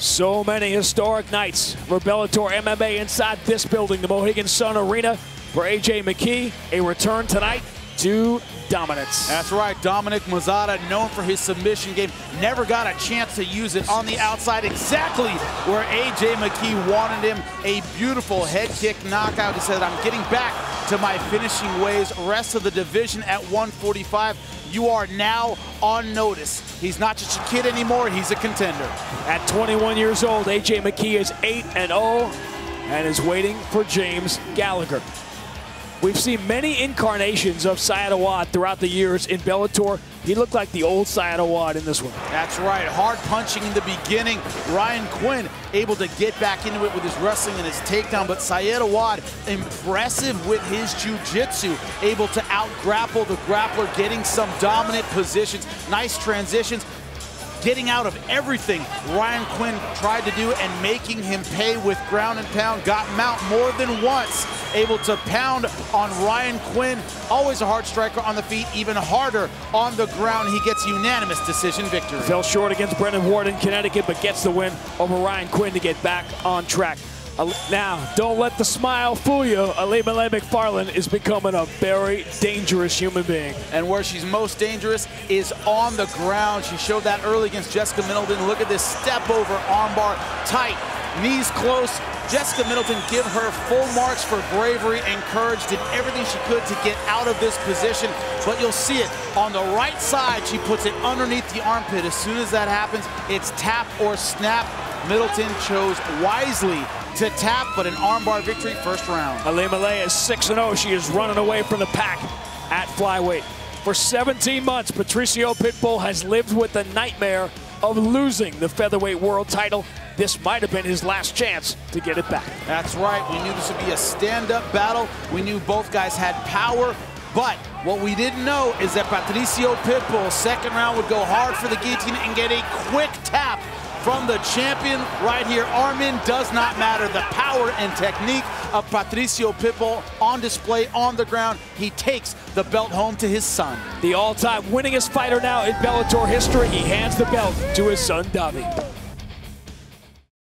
So many historic nights for Bellator MMA inside this building, the Mohegan Sun Arena, for AJ McKee. A return tonight to dominance. That's right, Dominic Mazzata, known for his submission game, never got a chance to use it on the outside, exactly where AJ McKee wanted him. A beautiful head kick knockout. He said, I'm getting back to my finishing ways. Rest of the division at 145. You are now on notice. He's not just a kid anymore, he's a contender. At 21 years old, AJ McKee is 8-0 and is waiting for James Gallagher. We've seen many incarnations of Syed Awad throughout the years in Bellator. He looked like the old Syed Awad in this one. That's right, hard punching in the beginning. Ryan Quinn able to get back into it with his wrestling and his takedown, but Syed Awad impressive with his jiu-jitsu, able to out-grapple the grappler, getting some dominant positions, nice transitions, getting out of everything Ryan Quinn tried to do and making him pay with ground and pound. Got him out more than once, able to pound on Ryan Quinn. Always a hard striker on the feet, even harder on the ground. He gets unanimous decision victory. Fell short against Brendan Ward in Connecticut, but gets the win over Ryan Quinn to get back on track. Now, don't let the smile fool you. Alimale McFarland is becoming a very dangerous human being. And where she's most dangerous is on the ground. She showed that early against Jessica Middleton. Look at this step over armbar, tight, knees close. Jessica Middleton give her full marks for bravery and courage, did everything she could to get out of this position, but you'll see it on the right side. She puts it underneath the armpit. As soon as that happens, it's tap or snap. Middleton chose wisely to tap, but an armbar victory first round. Alimale is 6-0. She is running away from the pack at flyweight. For 17 months, Patricio Pitbull has lived with the nightmare of losing the featherweight world title. This might have been his last chance to get it back. That's right. We knew this would be a stand-up battle. We knew both guys had power. But what we didn't know is that Patricio Pitbull, second round, would go hard for the guillotine and get a quick tap from the champion right here. Arm-in does not matter. The power and technique of Patricio Pitbull on display on the ground. He takes the belt home to his son. The all-time winningest fighter now in Bellator history. He hands the belt to his son, Davi.